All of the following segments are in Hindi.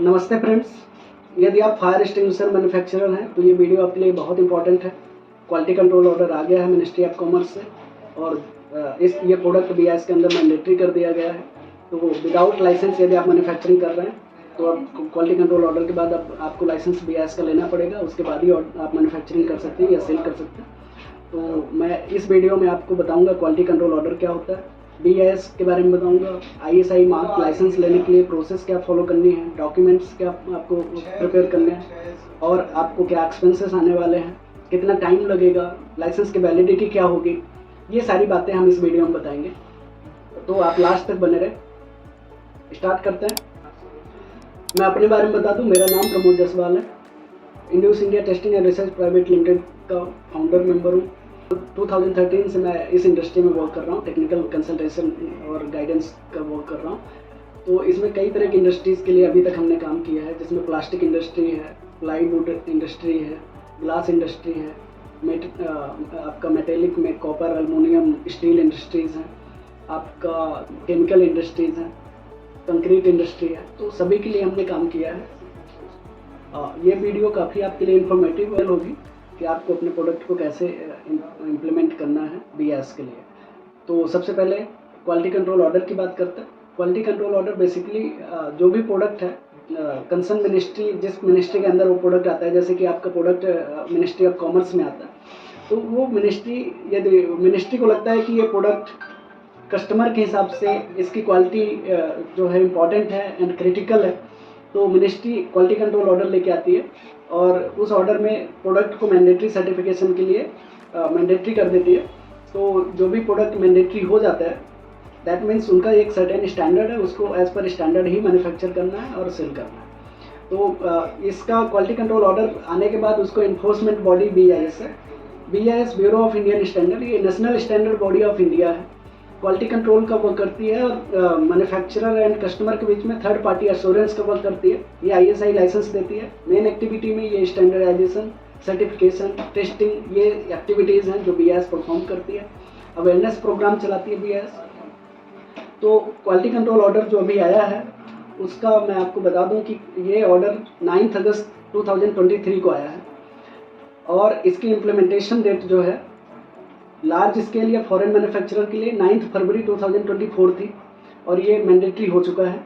नमस्ते फ्रेंड्स, यदि आप फायर एक्सटिंग्विशर मैन्युफैक्चरर हैं तो ये वीडियो आपके लिए बहुत इंपॉर्टेंट है। क्वालिटी कंट्रोल ऑर्डर आ गया है मिनिस्ट्री ऑफ कॉमर्स से और ये प्रोडक्ट BIS के अंदर मैंडेटरी कर दिया गया है। तो विदाउट लाइसेंस यदि आप मैन्युफैक्चरिंग कर रहे हैं तो अब क्वालिटी कंट्रोल ऑर्डर के बाद अब आपको लाइसेंस BIS का लेना पड़ेगा, उसके बाद ही आप मैन्युफैक्चरिंग कर सकते हैं या सेल कर सकते हैं। तो मैं इस वीडियो में आपको बताऊँगा क्वालिटी कंट्रोल ऑर्डर क्या होता है, BIS के बारे में बताऊंगा, ISI मार्क लाइसेंस लेने के लिए प्रोसेस क्या फॉलो करनी है, डॉक्यूमेंट्स क्या आपको प्रिपेयर करने हैं और आपको क्या एक्सपेंसेस आने वाले हैं, कितना टाइम लगेगा, लाइसेंस की वैलिडिटी क्या होगी, ये सारी बातें हम इस वीडियो में बताएंगे। तो आप लास्ट तक बने रहे। स्टार्ट करते हैं। मैं अपने बारे में बता दूं, मेरा नाम प्रमोद जायसवाल है। Induce India testing and research private limited का फाउंडर मेंबर हूँ। 2013 से मैं इस इंडस्ट्री में वर्क कर रहा हूँ, टेक्निकल कंसल्टेशन और गाइडेंस का वर्क कर रहा हूँ। तो इसमें कई तरह की इंडस्ट्रीज़ के लिए अभी तक हमने काम किया है, जिसमें प्लास्टिक इंडस्ट्री है, प्लाईवुड इंडस्ट्री है, ग्लास इंडस्ट्री है, आपका मेटेलिक में कॉपर, एल्युमिनियम, स्टील इंडस्ट्रीज़ हैं, आपका केमिकल इंडस्ट्रीज़ हैं, कंक्रीट इंडस्ट्री है। तो सभी के लिए हमने काम किया है। ये वीडियो काफ़ी आपके लिए इंफॉर्मेटिव होगी कि आपको अपने प्रोडक्ट को कैसे इम्प्लीमेंट करना है BIS के लिए। तो सबसे पहले क्वालिटी कंट्रोल ऑर्डर की बात करते हैं। क्वालिटी कंट्रोल ऑर्डर बेसिकली जो भी प्रोडक्ट है कंसर्न मिनिस्ट्री, जिस मिनिस्ट्री के अंदर वो प्रोडक्ट आता है, जैसे कि आपका प्रोडक्ट मिनिस्ट्री ऑफ कॉमर्स में आता है, तो वो मिनिस्ट्री, यदि मिनिस्ट्री को लगता है कि ये प्रोडक्ट कस्टमर के हिसाब से इसकी क्वालिटी जो है इम्पॉर्टेंट है एंड क्रिटिकल है, तो मिनिस्ट्री क्वालिटी कंट्रोल ऑर्डर लेके आती है और उस ऑर्डर में प्रोडक्ट को मैंडेटरी सर्टिफिकेशन के लिए मैंडेटरी कर देती है। तो जो भी प्रोडक्ट मैंडेटरी हो जाता है, दैट मीन्स उनका एक सर्टेन स्टैंडर्ड है, उसको एज पर स्टैंडर्ड ही मैन्युफैक्चर करना है और सेल करना है। तो इसका क्वालिटी कंट्रोल ऑर्डर आने के बाद उसको इन्फोर्समेंट बॉडी BIS है। BIS bureau of Indian standard, ये national standard body of India है। क्वालिटी कंट्रोल का वर्क करती है और मैन्युफैक्चरर एंड कस्टमर के बीच में थर्ड पार्टी एश्योरेंस का वर्क करती है। ये ISI लाइसेंस देती है। मेन एक्टिविटी में ये स्टैंडर्डाइजेशन, सर्टिफिकेशन, टेस्टिंग, ये एक्टिविटीज़ हैं जो BIS परफॉर्म करती है। अवेयरनेस प्रोग्राम चलाती है BIS। तो क्वालिटी कंट्रोल ऑर्डर जो अभी आया है उसका मैं आपको बता दूं कि ये ऑर्डर 9 अगस्त 2023 को आया है और इसकी इम्प्लीमेंटेशन डेट जो है लार्ज स्केल या फॉरेन मैन्युफैक्चरर के लिए 9 फरवरी 2024 थी और ये मैंडेटरी हो चुका है।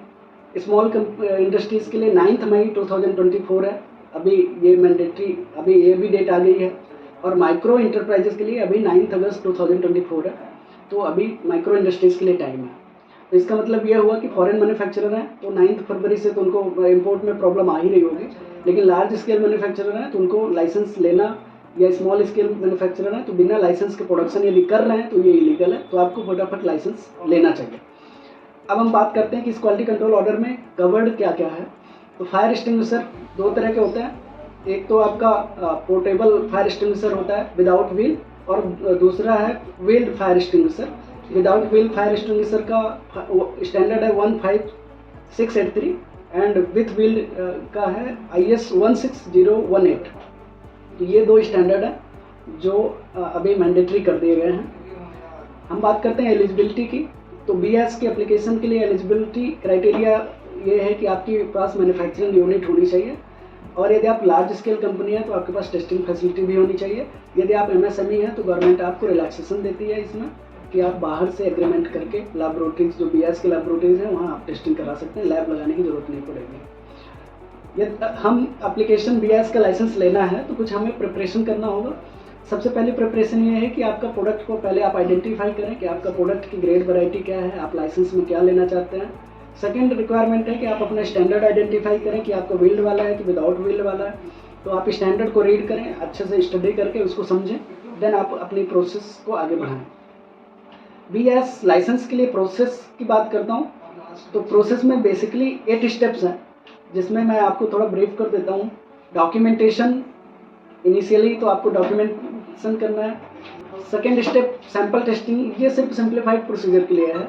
स्मॉल इंडस्ट्रीज़ के लिए 9 मई 2024 है, अभी ये मैंडेटरी, अभी ये भी डेट आ गई है। और माइक्रो इंटरप्राइजेस के लिए अभी 9 अगस्त 2024 है, तो अभी माइक्रो इंडस्ट्रीज़ के लिए टाइम है। तो इसका मतलब ये हुआ कि फॉरेन मैन्युफैक्चरर हैं तो 9 फरवरी से तो उनको इम्पोर्ट में प्रॉब्लम आ ही रही होगी, लेकिन लार्ज स्केल मैन्युफैक्चरर हैं तो उनको लाइसेंस लेना, या स्मॉल स्केल मैन्युफैक्चरर है तो बिना लाइसेंस के प्रोडक्शन यदि कर रहे हैं तो ये इलीगल है, तो आपको फटाफट लाइसेंस लेना चाहिए। अब हम बात करते हैं कि इस क्वालिटी कंट्रोल ऑर्डर में कवर्ड क्या क्या है। तो फायर एक्सटिंग्विशर दो तरह के होते हैं, एक तो आपका पोर्टेबल फायर एक्सटिंग्विशर होता है विदाउट व्हील और दूसरा है wheeled fire extinguisher. Without wheel fire extinguisher का स्टैंडर्ड है 15683 एंड विथ व्हील्ड का है IS 16018। तो ये दो स्टैंडर्ड हैं जो अभी मैंडेटरी कर दिए गए हैं। हम बात करते हैं एलिजिबिलिटी की। तो BIS की एप्लीकेशन के लिए एलिजिबिलिटी क्राइटेरिया ये है कि आपके पास मैन्युफैक्चरिंग यूनिट होनी चाहिए और यदि आप लार्ज स्केल कंपनी है तो आपके पास टेस्टिंग फैसिलिटी भी होनी चाहिए। यदि आप MSME हैं तो गवर्नमेंट आपको रिलैक्सेशन देती है इसमें कि आप बाहर से एग्रीमेंट करके लैबोरेटरीज, जो BIS के लैबोरेटरीज हैं, वहाँ आप टेस्टिंग करा सकते हैं, लैब लगाने की ज़रूरत नहीं पड़ेगी। यदि हम एप्लीकेशन BIS का लाइसेंस लेना है तो कुछ हमें प्रिपरेशन करना होगा। सबसे पहले प्रिपरेशन ये है कि आपका प्रोडक्ट को पहले आप आइडेंटिफाई करें कि आपका प्रोडक्ट की ग्रेड वैरायटी क्या है, आप लाइसेंस में क्या लेना चाहते हैं। सेकंड रिक्वायरमेंट है कि आप अपना स्टैंडर्ड आइडेंटिफाई करें कि आपका व्हील्ड वाला है कि विदाउट व्हील्ड वाला है। तो आप स्टैंडर्ड को रीड करें, अच्छे से स्टडी करके उसको समझें, देन आप अपनी प्रोसेस को आगे बढ़ाएँ। BIS लाइसेंस के लिए प्रोसेस की बात करता हूँ। तो प्रोसेस में बेसिकली 8 स्टेप्स हैं, जिसमें मैं आपको थोड़ा ब्रीफ कर देता हूँ। डॉक्यूमेंटेशन, इनिशियली तो आपको डॉक्यूमेंटेशन करना है। सेकेंड स्टेप सैंपल टेस्टिंग, ये सिर्फ सिंप्लीफाइड प्रोसीजर के लिए है।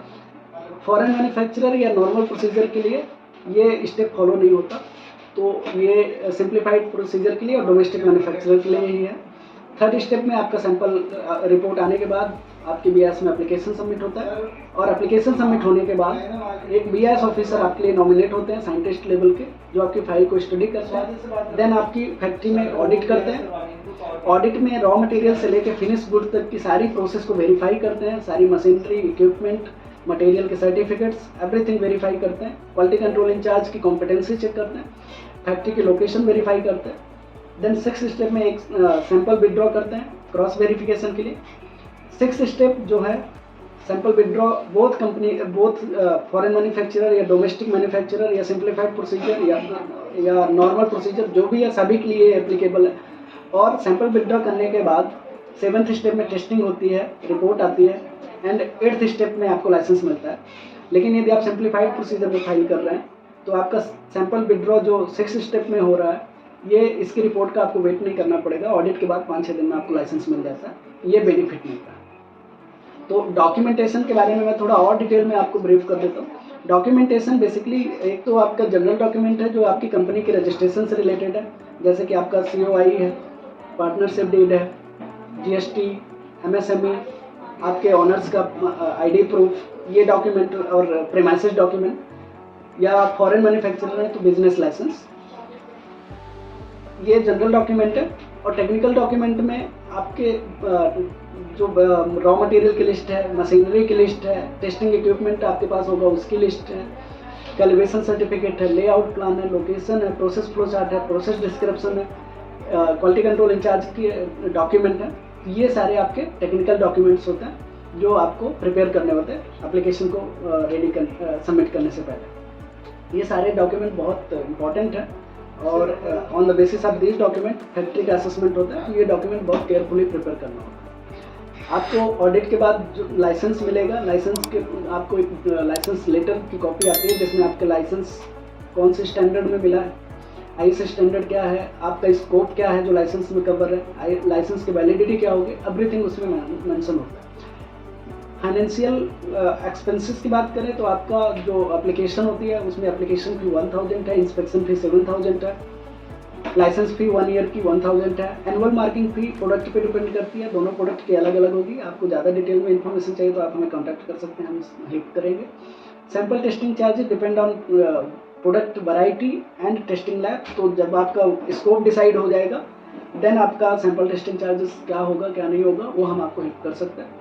फॉरेन मैन्युफैक्चरर या नॉर्मल प्रोसीजर के लिए ये स्टेप फॉलो नहीं होता, तो ये सिंप्लीफाइड प्रोसीजर के लिए और डोमेस्टिक मैन्युफैक्चरर के लिए ही है। थर्ड स्टेप में आपका सैंपल रिपोर्ट आने के बाद आपकी BIS में एप्लीकेशन सबमिट होता है, और एप्लीकेशन सबमिट होने के बाद एक BIS ऑफिसर आपके लिए नॉमिनेट होते हैं साइंटिस्ट लेवल के, जो आपकी फाइल को स्टडी करते हैं। देन आपकी फैक्ट्री में ऑडिट करते हैं। ऑडिट में रॉ मटेरियल से लेकर फिनिश गुड तक की सारी प्रोसेस को वेरीफाई करते हैं, सारी मशीनरी, इक्विपमेंट, मटेरियल के सर्टिफिकेट्स, एवरीथिंग वेरीफाई करते हैं। क्वालिटी कंट्रोल इंचार्ज की कॉम्पिटेंसी चेक करते हैं, फैक्ट्री की लोकेशन वेरीफाई करते हैं। देन 6th स्टेप में एक सैंपल विड्रॉ करते हैं क्रॉस वेरिफिकेशन के लिए। 6th स्टेप जो है sample withdraw both foreign manufacturer या डोमेस्टिक मैन्युफैक्चरर या सिंप्लीफाइड प्रोसीजर या नॉर्मल प्रोसीजर जो भी है सभी के लिए एप्लीकेबल है। और सैंपल विड्रॉ करने के बाद 7th स्टेप में टेस्टिंग होती है, रिपोर्ट आती है, एंड 8th स्टेप में आपको लाइसेंस मिलता है। लेकिन यदि आप सिंप्लीफाइड प्रोसीजर में फाइल कर रहे हैं तो आपका सैंपल विड्रॉ जो 6th स्टेप में हो रहा है, ये इसकी रिपोर्ट का आपको वेट नहीं करना पड़ेगा। ऑडिट के बाद 5-6 दिन में आपको लाइसेंस मिल जाता है। ये बेनिफिट मिलता है। तो डॉक्यूमेंटेशन के बारे में मैं थोड़ा और डिटेल में आपको ब्रीफ कर देता हूँ। डॉक्यूमेंटेशन बेसिकली एक तो आपका जनरल डॉक्यूमेंट है जो आपकी कंपनी के रजिस्ट्रेशन से रिलेटेड है, जैसे कि आपका COI है, पार्टनरशिप डीड है, GST, MSME, आपके ऑनर्स का ID प्रूफ, ये डॉक्यूमेंट, और प्रीमाइसेस डॉक्यूमेंट, या फॉरेन मैन्युफैक्चरर है तो बिजनेस लाइसेंस, ये जनरल डॉक्यूमेंट है। और टेक्निकल डॉक्यूमेंट में आपके जो रॉ मटेरियल की लिस्ट है, मशीनरी की लिस्ट है, टेस्टिंग इक्विपमेंट आपके पास होगा उसकी लिस्ट है, कैलिब्रेशन सर्टिफिकेट है, लेआउट प्लान है, लोकेशन है, प्रोसेस फ्लो चार्ट है, प्रोसेस डिस्क्रिप्शन है, क्वालिटी कंट्रोल इंचार्ज की डॉक्यूमेंट है। ये सारे आपके टेक्निकल डॉक्यूमेंट्स होते हैं जो आपको प्रिपेयर करने होते हैं एप्लीकेशन को सबमिट करने से पहले। ये सारे डॉक्यूमेंट बहुत इंपॉर्टेंट है, और on the basis of this document factory का असेसमेंट होता है। तो ये डॉक्यूमेंट बहुत केयरफुली प्रिपेयर करना होता है। आपको ऑडिट के बाद जो लाइसेंस मिलेगा, लाइसेंस के आपको एक लाइसेंस लेटर की कॉपी आती है जिसमें आपका लाइसेंस कौन से स्टैंडर्ड में मिला है, IS स्टैंडर्ड क्या है, आपका स्कोप क्या है जो लाइसेंस में कवर है, लाइसेंस की वैलिडिटी क्या होगी, एवरीथिंग उसमें मेंशन होता है। फाइनेंशियल एक्सपेंसेस की बात करें तो आपका जो एप्लीकेशन होती है उसमें एप्लीकेशन फी 1000 है, इंस्पेक्शन फी 7000 है, लाइसेंस फी 1 ईयर की 1000 है। एनुअल मार्किंग फी प्रोडक्ट पे डिपेंड करती है, दोनों प्रोडक्ट की अलग अलग होगी। आपको ज़्यादा डिटेल में इन्फॉर्मेशन चाहिए तो आप हमें कॉन्टैक्ट कर सकते हैं, हम हेल्प करेंगे। Sample testing charges depend on product variety and testing lab. तो जब आपका स्कोप डिसाइड हो जाएगा देन आपका सैंपल टेस्टिंग चार्जेस क्या होगा क्या नहीं होगा वो हम आपको हेल्प कर सकते हैं।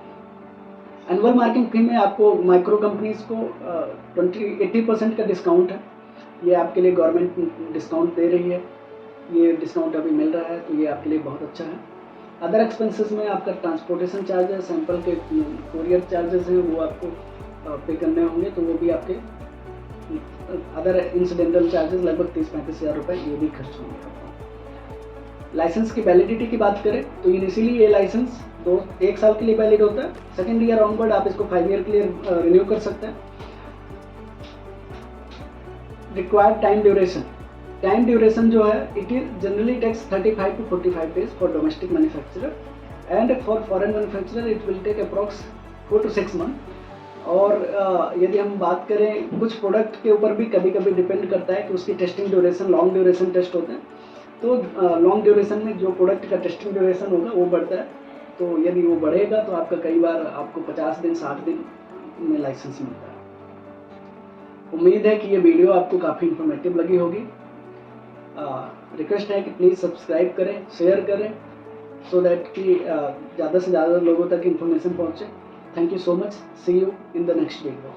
एनुअल मार्किंग फी में आपको माइक्रो कंपनीज को 80% का डिस्काउंट है। ये आपके लिए गवर्नमेंट डिस्काउंट दे रही है, ये डिस्काउंट अभी मिल रहा है तो ये आपके लिए बहुत अच्छा है। अदर एक्सपेंसेस में आपका ट्रांसपोर्टेशन चार्ज है, सैंपल के कोरियर चार्जेस हैं वो आपको पे करने होंगे, तो वो भी आपके अदर इंसिडेंटल चार्जेस लगभग 30-35 हज़ार रुपये ये भी खर्च होंगे आपको। लाइसेंस की वैलिडिटी की बात करें तो इनिशियली ये लाइसेंस 1 साल के लिए वैलिड होता है। सेकेंड ईयर ऑनवर्ड आप इसको 5 ईयर के लिए रिन्यू कर सकते हैं। रिक्वायर्ड टाइम ड्यूरेशन जो है it is generally takes 35 to 45 days for domestic manufacturer and for foreign manufacturer it will take approx 4 to 6 months। और यदि हम बात करें कुछ प्रोडक्ट के ऊपर भी कभी कभी डिपेंड करता है कि उसकी testing duration, long duration test होते हैं, तो लॉन्ग ड्यूरेशन में जो प्रोडक्ट का टेस्टिंग ड्यूरेशन होगा वो बढ़ता है। तो यदि वो बढ़ेगा तो आपका कई बार आपको 50 दिन 60 दिन में लाइसेंस मिलता है। उम्मीद है कि ये वीडियो आपको काफ़ी इन्फॉर्मेटिव लगी होगी। रिक्वेस्ट है कि प्लीज़ सब्सक्राइब करें, शेयर करें, सो दैट कि ज़्यादा से ज़्यादा लोगों तक इन्फॉर्मेशन पहुँचे। Thank you so much. See you in the next video.